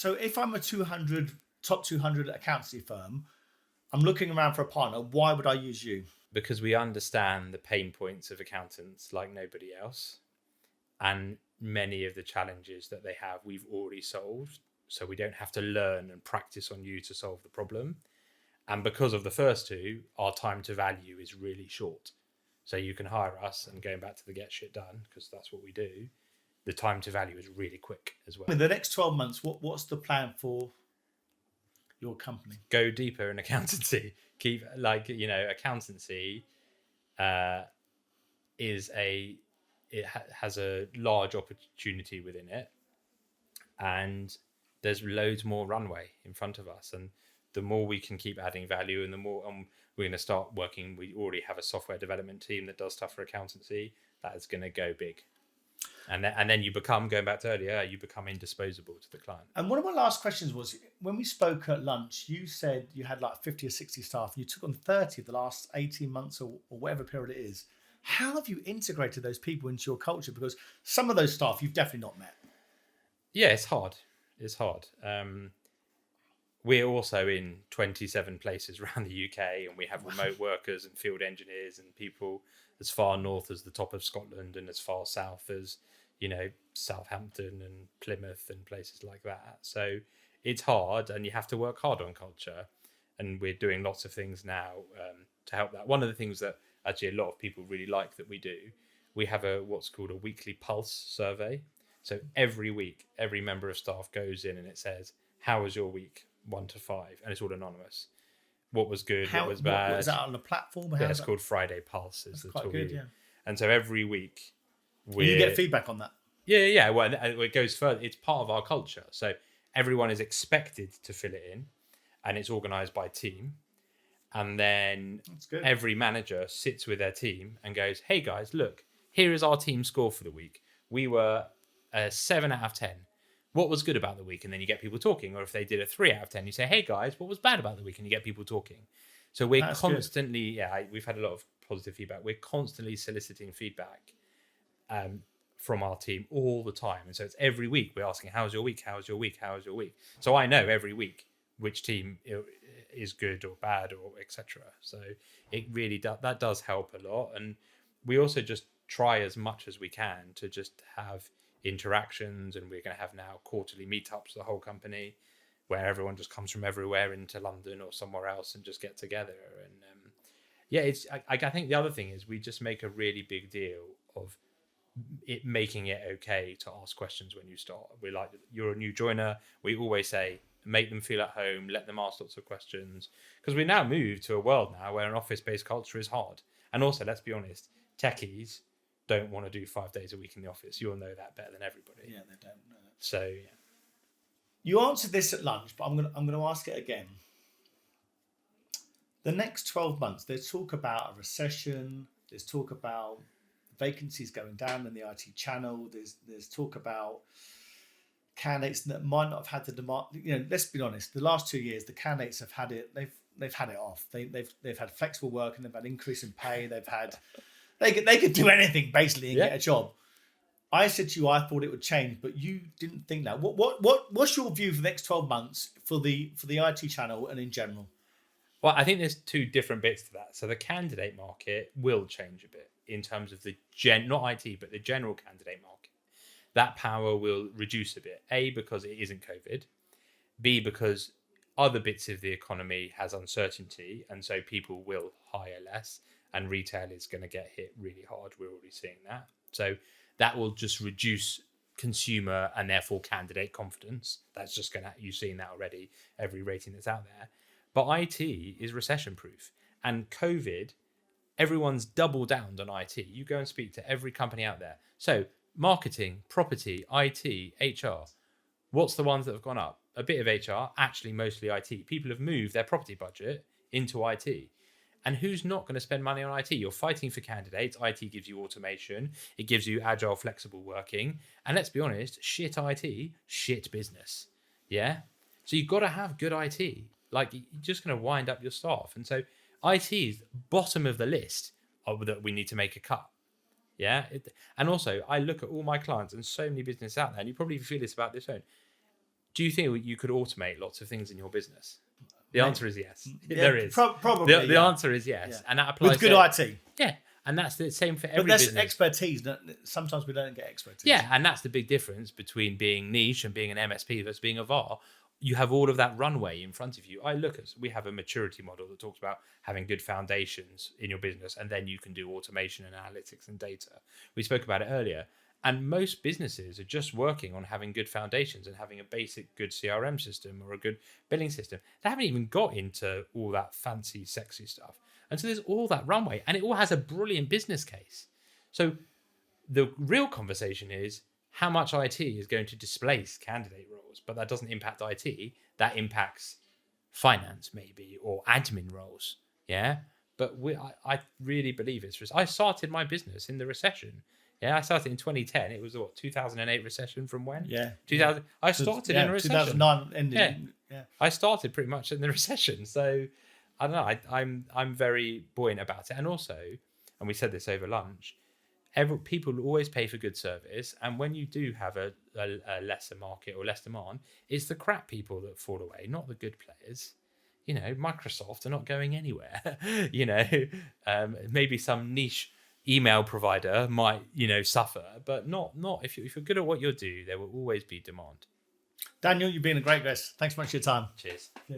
So if I'm a top 200 accountancy firm, I'm looking around for a partner. Why would I use you? Because we understand the pain points of accountants like nobody else, and many of the challenges that they have we've already solved, so we don't have to learn and practice on you to solve the problem. And because of the first two, our time to value is really short. So you can hire us, and going back to the get shit done, because that's what we do, the time to value is really quick as well. In the next 12 months, what's the plan for your company? Go deeper in accountancy. Keep accountancy has a large opportunity within it, and there's loads more runway in front of us. And the more we can keep adding value, and the more we're going to start working. We already have a software development team that does stuff for accountancy. That is going to go big. And then you become, going back to earlier, you become indisposable to the client. And one of my last questions was, when we spoke at lunch, you said you had like 50 or 60 staff. You took on 30 the last 18 months or whatever period it is. How have you integrated those people into your culture? Because some of those staff you've definitely not met. Yeah, it's hard. It's hard. We're also in 27 places around the UK, and we have remote workers and field engineers and people as far north as the top of Scotland and as far south as, Southampton and Plymouth and places like that. So it's hard, and you have to work hard on culture. And we're doing lots of things now to help that. One of the things that actually a lot of people really like that we do, we have what's called a weekly pulse survey. So every week, every member of staff goes in and it says, how was your week? 1 to 5, and it's all anonymous. What was good? What was bad? Is that on the platform? Yeah, it's called Friday Pulse. Is the tool. Good, yeah. And so every week, you get feedback on that. Yeah. Well, it goes further. It's part of our culture. So everyone is expected to fill it in, and it's organised by team. And then every manager sits with their team and goes, "Hey guys, look, here is our team score for the week. We were a 7 out of 10. What was good about the week?" And then you get people talking. Or if they did a 3 out of 10, you say, "Hey guys, what was bad about the week?" And you get people talking. So we're constantly, we've had a lot of positive feedback. We're constantly soliciting feedback from our team all the time. And so it's every week we're asking, how's your week? How's your week? How's your week? So I know every week which team is good or bad or etc. So it really does help a lot. And we also just try as much as we can to just have interactions, and we're going to have now quarterly meetups, the whole company, where everyone just comes from everywhere into London or somewhere else and just get together. And I think the other thing is we just make a really big deal of it, making it okay to ask questions when you start. We're like, you're a new joiner, we always say, make them feel at home, let them ask lots of questions, because we now move to a world now where an office-based culture is hard. And also, let's be honest, techies don't want to do 5 days a week in the office. You'll know that better than everybody. Yeah, they don't know that. So yeah. You answered this at lunch, but I'm gonna ask it again. The next 12 months, there's talk about a recession. There's talk about vacancies going down in the IT channel. There's talk about candidates that might not have had the demand. Let's be honest. The last 2 years, the candidates have had it. They've had it off. They've had flexible work, and they've had increase in pay. They could do anything basically and get a job. I said to you, I thought it would change, but you didn't think that. What's your view for the next 12 months for the IT channel and in general? Well, I think there's two different bits to that. So the candidate market will change a bit in terms of the not IT, but the general candidate market. That power will reduce a bit. A, because it isn't COVID. B, because other bits of the economy has uncertainty, and so people will hire less, and retail is going to get hit really hard. We're already seeing that. So that will just reduce consumer and therefore candidate confidence. That's just you've seen that already, every rating that's out there. But IT is recession proof, and COVID, everyone's double down on IT. You go and speak to every company out there. So marketing, property, IT, HR, what's the ones that have gone up? A bit of HR, actually mostly IT. People have moved their property budget into IT. And who's not going to spend money on IT? You're fighting for candidates. IT gives you automation. It gives you agile, flexible working. And let's be honest, shit IT, shit business. Yeah? So you've got to have good IT. Like, you're just going to wind up your staff. And so IT is bottom of the list that we need to make a cut. Yeah? And also, I look at all my clients and so many businesses out there, and you probably feel this about this own. Do you think you could automate lots of things in your business? The answer is yes. Yeah, there is. Probably. The answer is yes. Yeah. And that applies with good IT. Yeah. And that's the same for every But that's business. expertise. Sometimes we don't get expertise. Yeah, and that's the big difference between being niche and being an MSP versus being a VAR. You have all of that runway in front of you. We have a maturity model that talks about having good foundations in your business, and then you can do automation and analytics and data. We spoke about it earlier. And most businesses are just working on having good foundations and having a basic good CRM system or a good billing system. They haven't even got into all that fancy, sexy stuff. And so there's all that runway, and it all has a brilliant business case. So the real conversation is how much IT is going to displace candidate roles, but that doesn't impact IT. That impacts finance maybe, or admin roles. Yeah. But I really believe I started my business in the recession. Yeah, I started in 2010. It was 2008 recession from when? Yeah. 2000. I started in a recession. 2009 ended. Yeah. I started pretty much in the recession. So I don't know. I'm very buoyant about it. And also, and we said this over lunch, people always pay for good service. And when you do have a lesser market or less demand, it's the crap people that fall away, not the good players. You know, Microsoft are not going anywhere. You know, maybe some niche email provider might, suffer, but not if you're good at what you do, there will always be demand. Daniel, you've been a great guest. Thanks so much for your time. Cheers. Yeah.